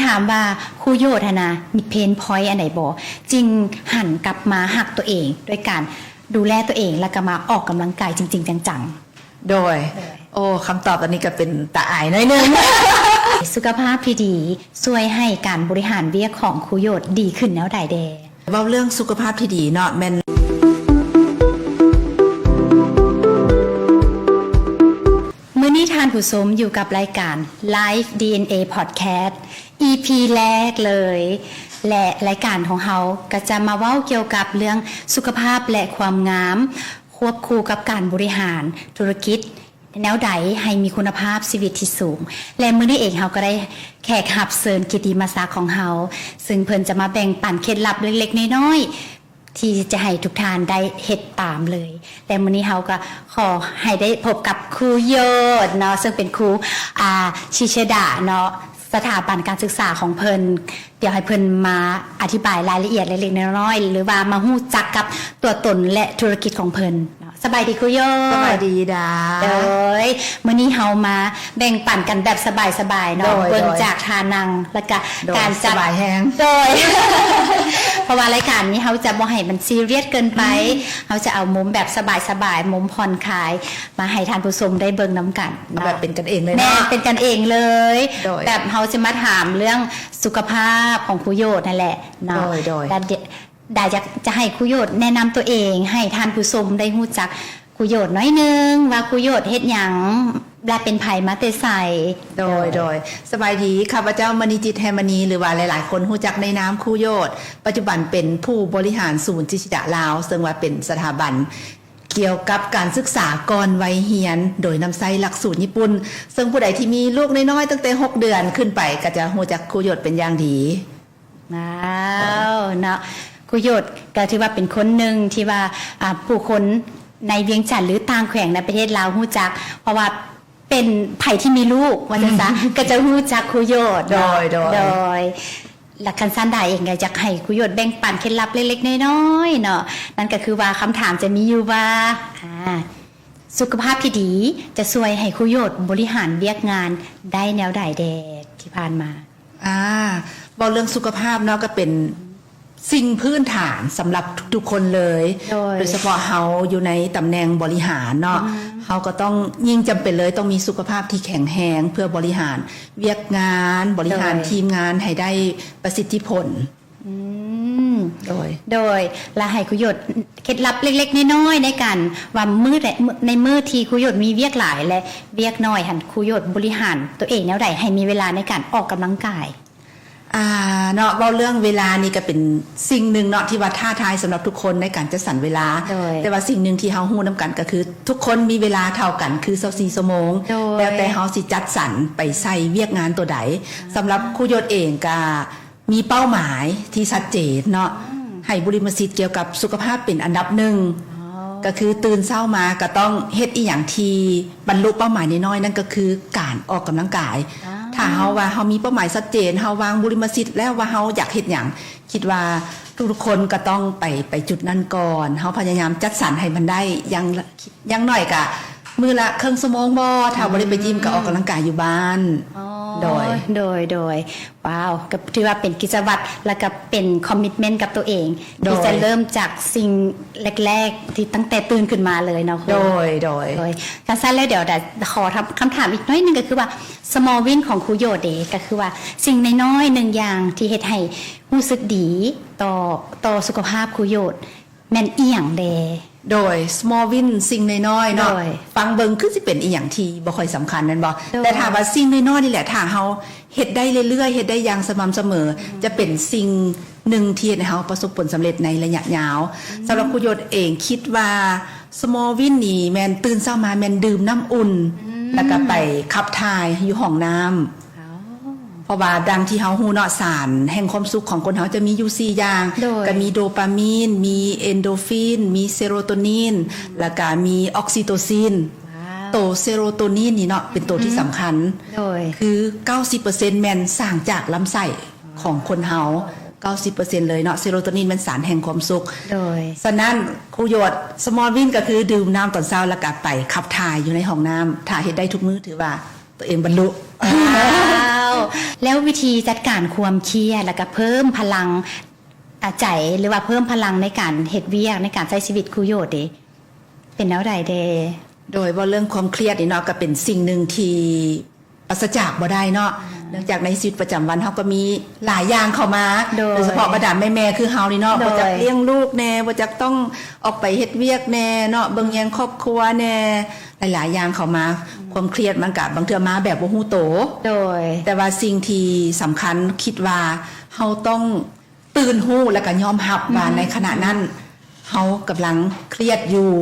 ถามว่าครูโยธนะมีเพนพอยต์อันไหนบ่จึงหันกลับมาหักตัวเองด้วยการดูแลตัวเองแล้วก็มาออกกำลังกายจริงๆจังโดยโอ้คำตอบอันนี้ก็เป็นตาอายน้อยนึง สุขภาพที่ดีช่วยให้การบริหารเวียกของครูโยธดีขึ้นแนวใดแดเว้าเรื่องสุขภาพที่ดีเนาะแม่นมื้อนี้ท่านผู้ชมอยู่กับรายการ Life DNA Podcast EP แรกเลยและรายการของเราก็จะมาเว้าเกี่ยวกับเรื่องสุขภาพและความงามควบคู่กับการบริหารธุรกิจแนวใดให้มีคุณภาพชีวิตที่สูงและมื้อนี้เองเราก็ได้แขกรับเชิญกิตติมศักดิ์ของเราซึ่งเพิ่นจะมาแบ่งปันเคล็ดลับเล็กๆน้อยๆที่จะให้ทุกท่านได้เฮ็ดตามเลยแต่มื้อนี้เราก็ขอให้ได้พบกับครูโยธเนาะซึ่งเป็นครูชิชดาเนาะสถาบันการศึกษาของเพิ่นเดี๋ยวให้เพิ่นมาอธิบายรายละเอียดเล็กๆน้อยๆหรือว่ามาฮู้จักกับตัวตนและธุรกิจของเพิ่นสบายดีครูโยธสบายดีดามื้อนี้เฮามาแบ่งปันกันแบบสบายๆเนาะเบิ่งจากทานังแล้วก็การจัดสบายแฮงโดย เพราะว่ารายการนี้เฮาจะบ่ให้มันซีเรียสเกินไปเฮาจะเอามุมแบบสบายๆมุมผ่อนคลายมาให้ท่านผู้ชมได้เบิ่งนำกันแบบเป็นกันเองเลยเนาะแม่เป็นกันเองเลยแบบเฮาจะมาถามเรื่องสุขภาพของครูโยธนั่นแหละเนาะได้จะให้ครูโยธแนะนำตัวเองให้ท่านผู้ชมได้รู้จักครูโยธน้อยนึงว่าครูโยธเฮ็ดหยังและเป็นไผมาแต่ไสโดยสบายดีข้าพเจ้ามณีจิตแฮมณีหรือว่าหลายๆคนรู้จักในนามครูโยธปัจจุบันเป็นผู้บริหารศูนย์จิตดาลาวซึ่งว่าเป็นสถาบันเกี่ยวกับการศึกษาก่อนวัยเรียนโดยนำใช้หลักสูตรญี่ปุ่นซึ่งผู้ใดที่มีลูกน้อยๆตั้งแต่6เดือนขึ้นไปก็จะรู้จักครูโยธเป็นอย่างดีว้าวเนาะครูโยธก็ถือว่าเป็นคนหนึ่งที่ว่าผู้คนในเวียงจันทน์หรือต่างแขวงในประเทศลาวฮู้จักเพราะว่าเป็นไผที่มีลูกว่าจังซะ ก็จะฮู้จักครูโยธโดยหลักคันสั้นได้เองก็อยากให้ครูโยธแบ่งปันเคล็ดลับเล็กๆน้อยๆเนาะนั่นก็คือว่าคำถามจะมีอยู่ว่าสุขภาพที่ดีจะช่วยให้ครูโยธบริหารเวียกงานได้แนวใดแดที่ผ่านมาเว้าเรื่องสุขภาพเนาะก็เป็นสิ่งพื้นฐานสำหรับทุกๆคนเลยโดยเฉพาะเฮาอยู่ในตำแหน่งบริหารเนาะเฮาก็ต้องยิ่งจำเป็นเลยต้องมีสุขภาพที่แข็งแรงเพื่อบริหารเวียกงานบริหารทีมงานให้ได้ประสิทธิผลโดยและให้ครูโยธเคล็ดลับเล็กๆน้อยๆในการว่าในมื้อที่ครูโยธมีเวียกหลายและเวียกน้อยหั่นครูโยธบริหารตัวเองแนวใดให้มีเวลาในการออกกำลังกายเนาะเว้าเรื่องเวลานี่ก็เป็นสิ่งหนึ่งเนาะที่ว่าท้าทายสำหรับทุกคนในการจัดสรรเวลาแต่ว่าสิ่งหนึ่งที่เฮาฮู้นำกันก็คือทุกคนมีเวลาเท่ากันคือ24ชั่วโมงแล้วแต่เฮาสิจัดสรรไปใส่เวียกงานตัวใดสำหรับครูโยธเองก็มีเป้าหมายที่ชัดเจนเนาะให้บริมสิทธิ์เกี่ยวกับสุขภาพเป็นอันดับ1ก็คือตื่นเช้ามาก็ต้องเฮ็ดอีหยังที่บรรลุเป้าหมายน้อยๆนั่นก็คือการออกกำลังกายถ้าเฮาว่าเฮามีเป้าหมายชัดเจนเฮาวางบริมสิทธิ์แล้วว่าเฮาอยากเฮ็ดหยังคิดว่าทุกคนก็ต้องไปจุดนั้นก่อนเฮาพยายามจัดสรรให้มันได้อย่างน้อยก็มื้อละครึ่งชั่วโมงบ่ถ้าบ่ได้ไปยิมก็ออกกำลังกายอยู่บ้านโดยว้าวก็ถือว่าเป็นกิจวัตรแล้วก็เป็นคอมมิตเมนต์กับตัวเองที่จะเริ่มจากสิ่งแรกๆที่ตั้งแต่ตื่นขึ้นมาเลยเนาะโดยการสั้นแล้วเดี๋ยวขอคำถามอีกน้อยนึงก็คือว่า small win ของครูโยธเด้ก็คือว่าสิ่งน้อยๆ1อย่างที่เฮ็ดให้รู้สึกดีต่อสุขภาพครูโยธแม่นอีหยังเด้โดย small win สิ่งน้อยๆเนาะฟังเบิ่งคือสิเป็นอีหยังที่บ่ค่อยสำคัญแม่นบ่แต่ถ้าว่าสิ่งน้อยๆนี่แหละถ้าเฮาเฮ็ดได้เรื่อยๆเฮ็ดได้อย่างสม่ำเสมอจะเป็นสิ่งหนึ่งที่ให้เฮาประสบผลสำเร็จในระยะยาวสำหรับครูโยธเองคิดว่า small win นี่แม่นตื่นเช้ามาแม่นดื่มน้ำอุ่นแล้วก็ไปขับถ่ายอยู่ห้องน้ำเพราะว่าดังที่เฮาฮู้เนาะสารแห่งความสุขของคนเฮาจะมีอยู่4อย่างก็มีโดปามีนมีเอนโดฟินมีเซโรโทนินแล้วก็มีออกซิโตซินตัวเซโรโทนินนี่เนาะเป็นตัวที่สำคัญคือ 90% แม่นสร้างจากลำไส้ของคนเฮา 90% เลยเนาะเซโรโทนินมันสารแห่งความสุขฉะนั้นครูโยธ small win ก็คือดื่มน้ำตอนเช้าแล้วก็ไปขับถ่ายอยู่ในห้องน้ำถ้าเฮ็ดได้ทุกมื้อถือว่าตัวเองบรรลุ แล้ววิธีจัดการความเครียดแล้วก็เพิ่มพลังใจหรือว่าเพิ่มพลังในการเฮ็ดเวียกในการใช้ชีวิตครูโยชน์เด้เป็นแนวใดเด้ โดยว่าเรื่องความเครียดนี่เนาะก็เป็นสิ่งหนึ่งที่ปราศจากบ่ได้เนาะเนื่องจากในชีวิตประจำวันเฮาก็มีหลายอย่างเข้ามาโดยเฉพาะบรรดาแม่ๆคือเฮานี่เนาะบ่จักเลี้ยงลูกแน่บ่จักต้องออกไปเฮ็ดเวียกแน่เนาะเบิ่งแยงครอบครัวแน่หลายๆอย่างเข้ามาความเครียดมันก็บางเทื่อมาแบบบ่ฮู้โตโดยแต่ว่าสิ่งที่สำคัญคิดว่าเฮาต้องตื่นรู้แล้วก็ยอมรับว่าในขณะนั้นเฮากำลังเครียดอยู่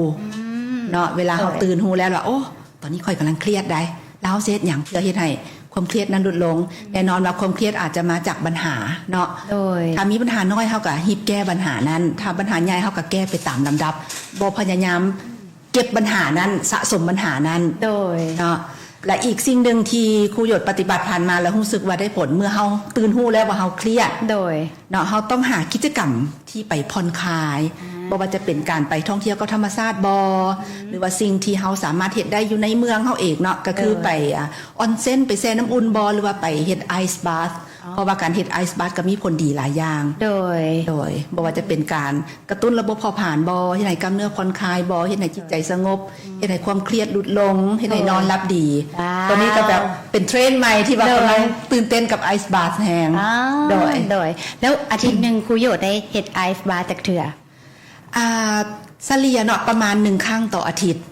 เนาะเวลาเฮาตื่นรู้แล้วว่าโอ้ตอนนี้ค่อยกำลังเครียดได้แล้วเฮ็ดหยังเพื่อเฮ็ดให้ความเครียดนั้นลดลงแน่นอนว่าความเครียดอาจจะมาจากปัญหาเนาะถ้ามีปัญหาน้อยเฮาก็รีบแก้ปัญหานั้นถ้าปัญหาใหญ่เฮาก็แก้ไปตามลำดับบ่พยายามเก็บปัญหานั้นสะสมปัญหานั้นโดยเนาะและอีกสิ่งหนึ่งที่ครูหยดปฏิบัติผ่านมาแล้วรู้สึกว่าได้ผลเมื่อเฮาตื่นรู้แล้วว่าเฮาเครียดโดยเนาะเฮาต้องหากิจกรรมที่ไปผ่อนคลายบ่ว่าจะเป็นการไปท่องเที่ยวกับธรรมชาติบ่หรือว่าสิ่งที่เฮาสามารถเฮ็ดได้อยู่ในเมืองเฮาเองเนาะก็คือไปออนเซ็นไปแช่น้ำอุ่นบ่หรือว่าไปเฮ็ดไอซ์บาธเพราะว่าการเฮ็ดไอซ์บาธก็มีผลดีหลายอย่างโดยบ่ว่าจะเป็นการกระตุ้นระบบเผาผลาญบ่เฮ็ดให้กล้ามเนื้อผ่อนคลายบ่เฮ็ดให้จิตใจสงบเฮ็ดให้ความเครียดลดลงเฮ็ดให้นอนหลับดีตอนนี้ก็แบบเป็นเทรนด์ใหม่ที่ว่ากำลังตื่นเต้นกับไอซ์บาธแฮงโดยแล้วอาทิตย์นึงครูโยชน์ได้เฮ็ดไอซ์บาธจักเทื่อเฉลี่ยเนาะประมาณ1ครั้งต่ออาทิตย์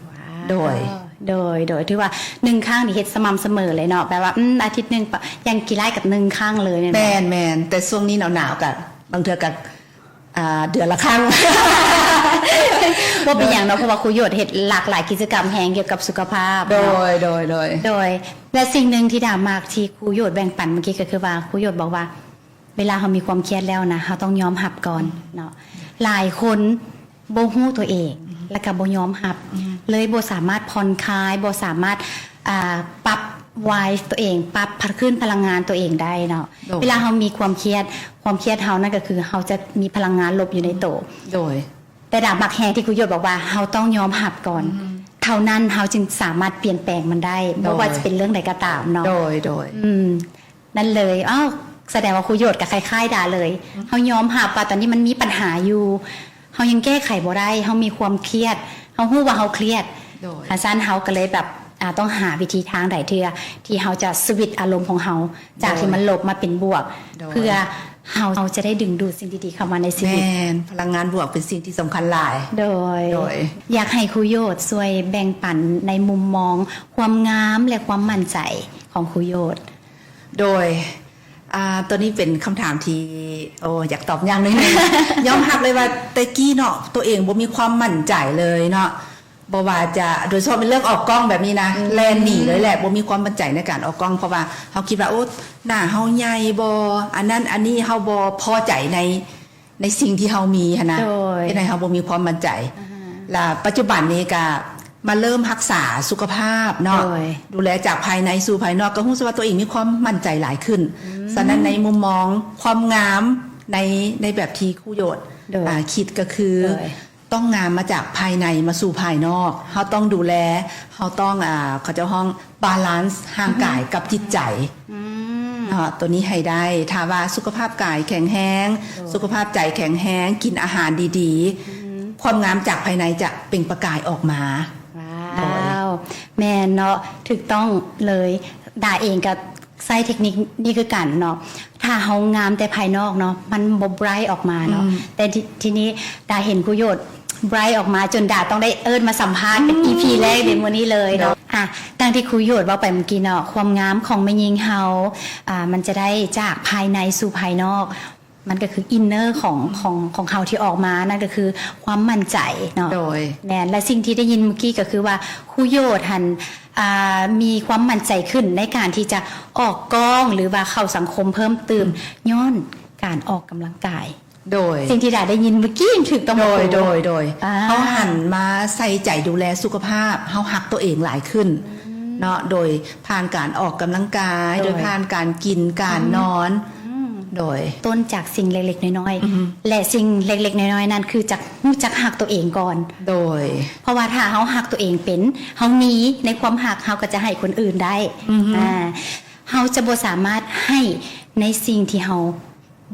โดยที่ว่า1ครั้งนี่เฮ็ดสม่ำเสมอเลยเนาะแปลว่าอาทิตย์นึงยังกี่ไร่กับ1ครั้งเลยเนี่ยแม่นแต่ช่วงนี้หนาวๆก็บางเทื่อก็เดือนละครั้งบ่เป็นหยังเนาะเพราะว่าครูโยชน์เฮ็ดหลากหลายกิจกรรมแฮงเกี่ยวกับสุขภาพโดยและสิ่งนึงที่ดามากที่ครูโยชน์แบ่งปันเมื่อกี้ก็คือว่าครูโยชน์บอกว่าเวลาเฮามีความเครียดแล้วนะเฮาต้องยอมรับก่อนเนาะหลายคนบ่ฮู้ตัวเองแล้วก็บ่ยอมรับเลยบ่สามารถผ่อนคลายบ่สามารถปรับไวฟ์ตัวเองปรับขึ้นพลังงานตัวเองได้เนาะเวลาเฮามีความเครียดเฮานั่นก็คือเฮาจะมีพลังงานลบอยู่ในโตโดยแต่ดาบบักแฮงที่ครูโยชน์บอกว่าเฮาต้องยอมรับก่อนเท่านั้นเฮาจึงสามารถเปลี่ยนแปลงมันได้บ่ว่าจะเป็นเรื่องใดก็ตามเนาะโดยนั่นเลยแสดงว่าครูโยชน์ก็คล้ายๆดาเลยเฮายอมรับว่าตอนนี้มันมีปัญหาอยู่เฮายังแก้ไขบ่ได้เฮามีความเครียดเฮาฮู้ว่าเฮาเครียดอาจารย์เฮาก็เลยแบบต้องหาวิธีทางใดที่เฮาจะสวิตช์อารมณ์ของเฮาจากที่มันลบมาเป็นบวกเพื่อเฮาจะได้ดึงดูดสิ่งดีๆเข้ามาในชีวิตพลังงานบวกเป็นสิ่งที่สำคัญหลายโดยอยากให้ครูโยชน์ช่วยแบ่งปันในมุมมองความงามและความมั่นใจของครูโยชน์โดยตัวนี้เป็นคำถามที่อยากตอบอย่างนึง ยอมรับเลยว่าแต่กี้เนาะตัวเองบ่มีความมั่นใจเลยเนาะบ่ว่าจะโดยเฉพาะเป็นเรื่องออกกล้องแบบนี้นะแลนหนีเลยแหละบ่มีความมั่นใจในการออกกล้องเพราะว่าเฮาคิดว่าหน้าเฮาใหญ่บ่อันนั้นอันนี้เฮาบ่พอใจในสิ่งที่เฮามีหั่นนะในเฮาบ่มีความมั่นใจล่ะปัจจุบันนี้ก็มาเริ่มรักษาสุขภาพเนาะดูแลจากภายในสู่ภายนอกก็รู้สึกว่าตัวเองมีความมั่นใจหลายขึ้นฉะนั้นในมุมมองความงามในแบบที่ครูโยชน์คิดก็คือต้องงามมาจากภายในมาสู่ภายนอกเฮาต้องดูแลเฮาต้องเขาจะห้องบาลานซ์ร่างกายกับจิตใจตัวนี้ให้ได้ถ้าว่าสุขภาพกายแข็งแรงสุขภาพใจแข็งแรงกินอาหารดีๆความงามจากภายในจะเปล่งประกายออกมาว้าวแม่เนาะถูกต้องเลยดาเองกับใช้เทคนิคนี่คือกันเนาะถ้าเฮางามแต่ภายนอกเนาะมันบ่ไบรท์ออกมาเนาะแต่ทีนี้ดาเห็นครูโยชน์ไบรท์ออกมาจนดาต้องได้มาสัมภาษณ์เป็น EP แรกในมื้อนี้เลยเนาะดังที่ครูโยชน์เว้าไปเมื่อกี้เนาะความงามของแม่หญิงเฮามันจะได้จากภายในสู่ภายนอกมันก็คืออินเนอร์ของเขาที่ออกมานั่นก็คือความมั่นใจเนาะแน่และสิ่งที่ได้ยินเมื่อกี้ก็คือว่าครูโยชน์มีความมั่นใจขึ้นในการที่จะออกกองหรือว่าเข้าสังคมเพิ่มเติมย้อนการออกกำลังกายโดยสิ่งที่ได้ยินเมื่อกี้ถูกต้องโดยเขาหันมาใส่ใจดูแลสุขภาพเขาหักตัวเองหลายขึ้นเนาะโดยผ่านการออกกำลังกายโดยผ่านการกินการนอนโดยต้นจากสิ่งเล็กๆน้อยๆและสิ่งเล็กๆน้อยๆนั้นคือจากรู้จักหักตัวเองก่อนโดยเพราะว่าถ้าเฮาหักตัวเองเป็นเฮามีในความหักเฮาก็จะให้คนอื่นได้ เฮาจะบ่สามารถให้ในสิ่งที่เฮา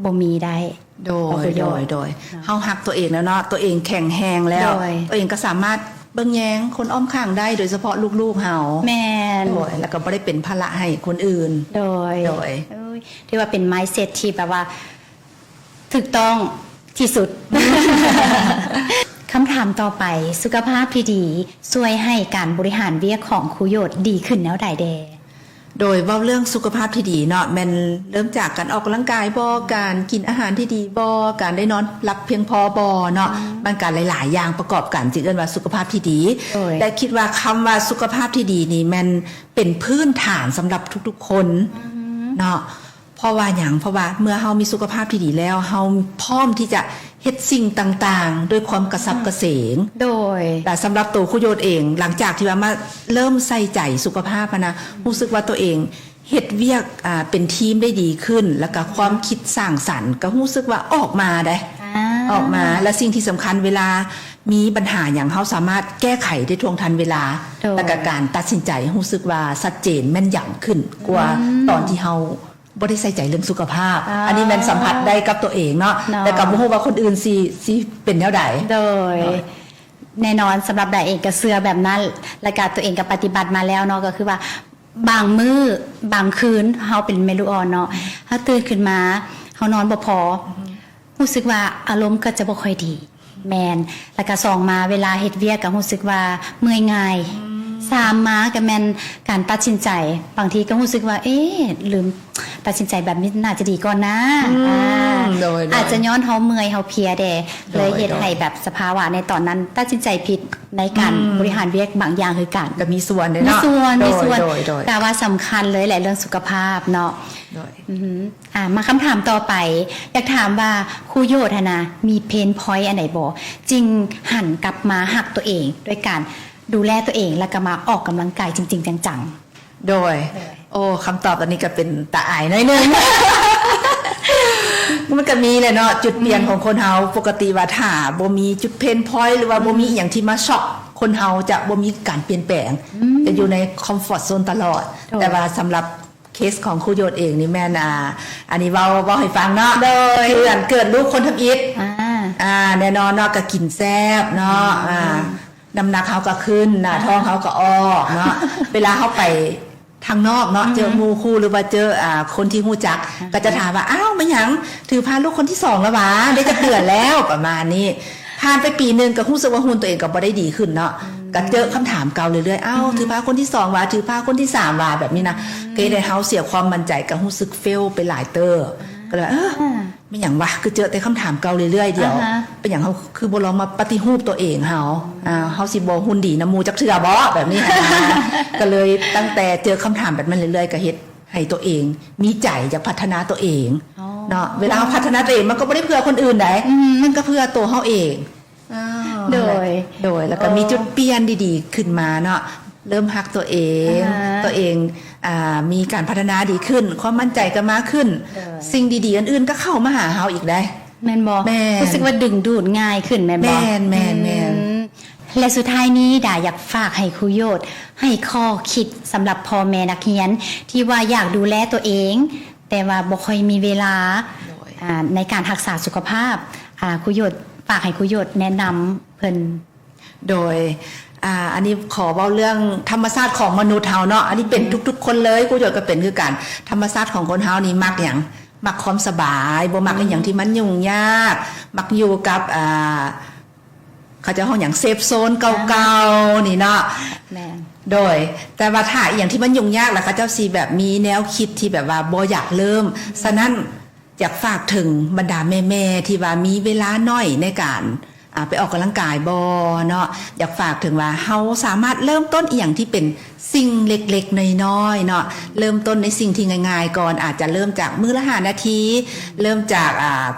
บ่มีได้ โดยเฮาฮักตัวเองแล้วเนาะตัวเองแข็งแรงแล้ว ตัวเองก็สามารถเบิ่งแยงคนอ้อมข้างได้โดยเฉพาะลูกๆเฮาแม่นโดยแล้วก็บ่ได้เป็นภาระให้คนอื่นโดยที่ว่าเป็น mindset ที่แบบว่าถูกต้องที่สุด คำถามต่อไปสุขภาพที่ดีช่วยให้การบริหารเวียกของครูโยชน์ดีขึ้นแนวใดแดโดยเว้าเรื่องสุขภาพที่ดีเนาะแมันเริ่มจากการออกกำลังกายบ่การกินอาหารที่ดีบ่การได้นอนหลับเพียงพอบ่เนาะมันการหลายๆอย่างประกอบกันจึงเรียกว่าสุขภาพที่ดีแต่คิดว่าคำว่าสุขภาพที่ดีนี่มันเป็นพื้นฐานสำหรับทุกๆคนเนาะเพราะว่าอย่างเพราะว่าเมื่อเฮามีสุขภาพที่ดีแล้วเฮาพร้อมที่จะเฮ็ดสิ่งต่างๆด้วยความกระสับกระเฉงโดยแต่สำหรับตัวครูโยชน์เองหลังจากที่ว่ามาเริ่มใส่ใจสุขภาพนะรู้สึกว่าตัวเองเฮ็ดเวียกเป็นทีมได้ดีขึ้นแล้วก็ความคิดสร้างสรรค์ก็รู้สึกว่าออกมาได้ออกมาและสิ่งที่สำคัญเวลามีปัญหาอย่างเฮาสามารถแก้ไขได้ท่วงทันเวลาและก็การตัดสินใจรู้สึกว่าชัดเจนแม่นยำขึ้นกว่าตอนที่เฮาบ่ได้ใส่ใจเรื่องสุขภาพอันนี้มันสัมผัสได้กับตัวเองเนาะแต่กับบ่ฮู้ว่าคนอื่นสิเป็นแนวใดโดยแน่นอนสำหรับใดเองก็เชื่อแบบนั้นและก็ตัวเองก็ปฏิบัติมาแล้วเนาะก็คือว่าบางมื้อบางคืนเฮาเป็นเมลูออนเนาะเฮาตื่นขึ้นมาเฮานอนบ่พอรู้สึกว่าอารมณ์ก็จะบ่ค่อยดีแม่นแล้วก็2มาเวลาเฮ็ดเวียกก็รู้สึกว่าเมื่อยง่าย3มาก็แม่นการตัดสินใจบางทีก็รู้สึกว่าลืมตัดสินใจแบบนี้น่าจะดีก่อนนะอาจจะย้อนเฮาเมื่อยเฮาเพลียแด่เลยเฮ็ดให้แบบสภาวะในตอนนั้นตัดสินใจผิดในการบริหารเวียกบางอย่างคือกันก็มีส่วนเนาะมีส่วนแต่ว่าสำคัญเลยแหละเรื่องสุขภาพเนาะมาคำถามต่อไปอยากถามว่าครูโยชน์นะมีเพนพอยต์อันไหนบ่จริงหันกลับมาหักตัวเองด้วยการดูแลตัวเองแล้วก็มาออกกำลังกายจริงๆจังๆโดยคำตอบตอนนี้ก็เป็นตาอายหน่อยนึง มันก็มีแหละเนาะจุดเปลี่ยนของคนเฮาปกติว่าถ้าบ่มีจุดเพนพอยต์หรือว่าบ่มีอย่างที่มาช็อกคนเฮาจะบ่มีการเปลี่ยนแปลงจะอยู่ในคอมฟอร์ตโซนตลอดแต่ว่าสำหรับเคสของครูโยชน์เองนี่แม่นอันนี้เว้าให้ฟังเนาะคือเกิดลูกคนทำอิฐแน่นอนเนาะก็กินแซ่บเนาะน้ำหนักเขาก็ขึ้นท้องเขาก็ออกเนาะเวลาเขาไปทางนอกเนาะเจอหมู่คู่หรือว่าเจอคนที่ฮู้จักก็จะถามว่าอ้าวมันหยังถือพาลูกคนที่2แล้ววะได้จะเดือนแล้วประมาณนี้ผ่านไปปีนึงก็รู้สึกว่าหุ่นตัวเองก็บ่ได้ดีขึ้นเนาะก็เจอคำถามเก่าเรื่อยๆอ้าวถือพาคนที่2วะถือพาคนที่3วะแบบนี้นะก็ได้เฮาเสียความมั่นใจก็รู้สึกเฟลไปหลายเตอก็เลยไม่อย่างวะคือเจอแต่คำถามเก่าเรื่อยๆเดียวเป็นอย่างเขาคือบ่ลองมาปฏิรูปตัวเองเฮาสิบ่หุ่นดีน้ำมูจักเทื่อบ่แบบนี้ก็เลยตั้งแต่เจอคำถามแบบนั้นเรื่อยๆก็เฮ็ดให้ตัวเองมีใจอยากพัฒนาตัวเองเนาะเวลาเราพัฒนาตัวเองมันก็บ่ได้เพื่อคนอื่นได้มันก็เพื่อตัวเฮาเองโดยแล้วก็มีจุดเปลี่ยนดีๆขึ้นมาเนาะเริ่มฮักตัวเองมีการพัฒนาดีขึ้นความมั่นใจก็มากขึ้นสิ่งดีๆอื่นๆก็เข้ามาหาเฮาอีกได้แม่นบ่รู้สึกว่าดึงดูดง่ายขึ้นแม่นบ่แม่นและสุดท้ายนี้ดาอยากฝากให้ครูโยชน์ให้ข้อคิดสำหรับพ่อแม่นักเรียนที่ว่าอยากดูแลตัวเองแต่ว่าบ่ค่อยมีเวลาในการรักษาสุขภาพครูโยชน์ฝากให้ครูโยชน์แนะนำเพิ่นโดยอันนี้ขอเว้าเรื่องธรรมชาติของมนุษย์เฮาเนาะอันนี้เป็นทุกๆคนเลยครูโยชน์ก็เป็นคือกันธรรมชาติของคนเฮานี่มักหยังมักความสบายบ่มักอีหยังที่มันยุ่งยากมักอยู่กับเขาจะห้องอย่างเซฟโซนเก่าๆนี่เนาะโดยแต่ว่าถ้าอย่างที่มันยุ่งยากแล้วเขาเจ้าสิแบบมีแนวคิดที่แบบว่าบ่อยากเริ่มฉะนั้นอยากฝากถึงบรรดาแม่ๆที่ว่ามีเวลาน้อยในการไปออกกำลังกายบ่เนาะอยากฝากถึงว่าเฮาสามารถเริ่มต้นอีหยังที่เป็นสิ่งเล็กๆน้อยๆเนาะเริ่มต้นในสิ่งที่ง่ายๆก่อนอาจจะเริ่มจากมื้อละ5นาทีเริ่มจาก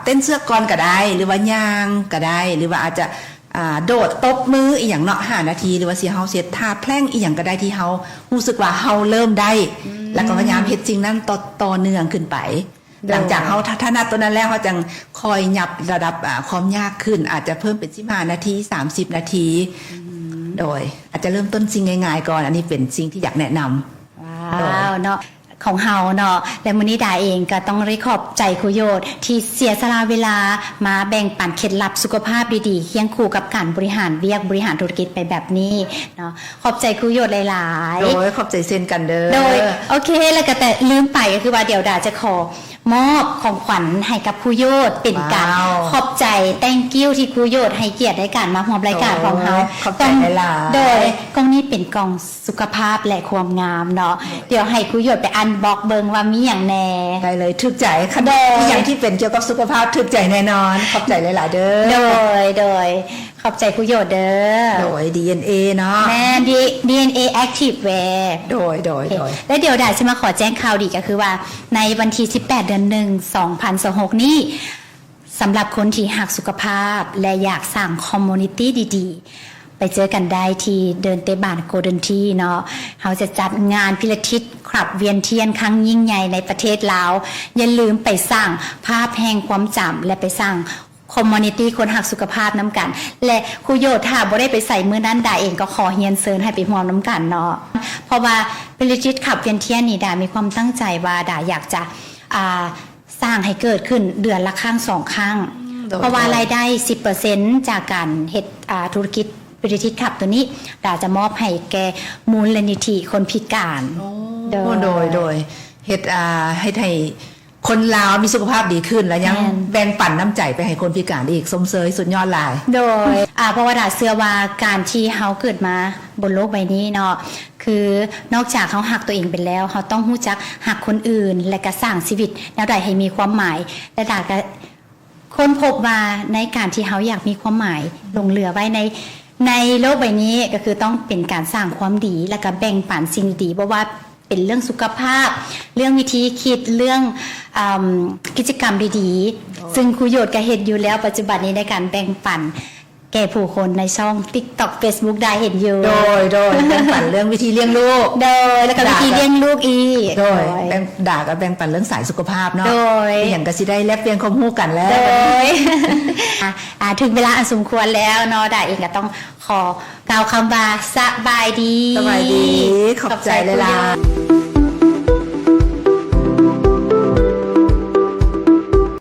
เต้นเสื้อก่อนก็ได้หรือว่าย่างก็ได้หรือว่าอาจจะโดดตบมืออีหยังเนาะ5นาทีหรือว่าสิเฮาเฮ็ดท่าแพล่งอีหยังก็ได้ที่เฮารู้สึกว่าเฮาเริ่มได้แล้วก็พยายามเฮ็ดสิ่งนั้นต่อเนื่องขึ้นไปหลังจากเฮาถนัดตัวนั้นแล้วเฮาจังคอยยับระดับความยากขึ้นอาจจะเพิ่มเป็น15นาที30นาทีโดยอาจจะเริ่มต้นสิ่งง่ายๆก่อนอันนี้เป็นสิ่งที่อยากแนะนำว้าวเนาะ ของเฮาเนาะและมื้อนี้ดาเองก็ต้องได้ขอบใจครูโยชน์ที่เสียสละเวลามาแบ่งปันเคล็ดลับสุขภาพดีๆเคียงคู่กับการบริหารเวียกบริหารธุรกิจไปแบบนี้เนาะขอบใจครูโยชน์หลายๆ โดยขอบใจเช่นกันเด้อ โดยโอเคแล้วก็แต่ลืมไปก็คือว่าเดี๋ยวดาจะขอมอบของขวัญให้กับครูโยชน์เป็นการ ว้าว ขอบใจ thank you ที่ครูโยชน์ให้เกียรติในการมาร่วมรายการของเขา ขอบใจหลายๆ โดยกล่องนี้เป็นกล่องสุขภาพและความงามเนาะเดี๋ยวให้ครูโยชน์ไปอันบ็อกเบิงว่ามีอย่างแน่ ได้เลยทึกใจข โด น ย อย่างที่เป็นเกี่ยวกับสุขภาพทึกใจแน่นอน ขอบใจหลาย ๆ เด้อ โดยขอบใจครูโยชน์เด้อ โดย DNA เนาะ แม่ DNA Active Wear โดย และเดี๋ยวดาจะมาขอแจ้งข่าวดีก็คือว่าในวันที่ 18 เดือน 1 2026 นี้สำหรับคนที่หักสุขภาพและอยากสร้างคอมมูนิตี้ดีๆ ไปเจอกันได้ที่เดินเตะบานโกลเด้นทีเนาะเขาจะจัดงานพิลทิศขับเวียนเทียนครั้งยิ่งใหญ่ในประเทศลาวอย่าลืมไปสร้างภาพแห่งความจำและไปสร้างคอมมูนิตี้คนหักสุขภาพน้ำกัน และครูโยธาบ่ได้ไปใส่มือนั้นดาเองก็ขอเฮียนเซินให้ไปห่วมน้ำกันเนาะเพราะว่าพิลทิศขับเวียนเทียนนี่ดามีความตั้งใจว่าดาอยากจะสร้างให้เกิดขึ้นเดือนละครั้ง2 ครั้ง เพราะว่ารายได้ 10% จากการเฮ็ดธุรกิจพิลทิศขับตัวนี้ดาจะมอบให้แก่มูลนิธิคนพิการ โดยเฮ็ดให้คนลาวมีสุขภาพดีขึ้นแล้วยัง แม่น แบ่งปันน้ำใจไปให้คนพิการอีกสมเสยสุดยอดหลาย โดยเพราะว่าดาเชื่อว่าการที่เฮาเกิดมาบนโลกใบนี้เนาะคือนอกจากเขาหักตัวเองเป็นแล้วเขาต้องรู้จักหักคนอื่นและก็สร้างชีวิตแนวใดให้มีความหมายและดาก็ค้นพบว่าในการที่เฮาอยากมีความหมายลงเหลือไว้ในโลกใบนี้ก็คือต้องเป็นการสร้างความดีและก็แบ่งปันสิ่งดีเพราะว่าเป็นเรื่องสุขภาพเรื่องวิธีคิดเรื่องกิจกรรมดีๆซึ่งครูโยชน์ก็เห็นอยู่แล้วปัจจุบันนี้ในการแบ่งปันแก่ผู้คนในช่อง TikTok Facebook ได้เห็นอยู่โดยแบ่งปันเรื่องวิธีเลี้ยงลูก โดยแล้วก็วิธีเลี้ยงลูกอีก โดยแบ่งปันเรื่องสายสุขภาพเนาะ โดย อย่างก็สิได้แลกเปลี่ยนความรู้กันแล้ว โดย ถึงเวลาอันสมควรแล้วเนาะดาเองก็ต้องขอกล่าวคำว่าสบายดี สบายดีขอบใจหลายๆ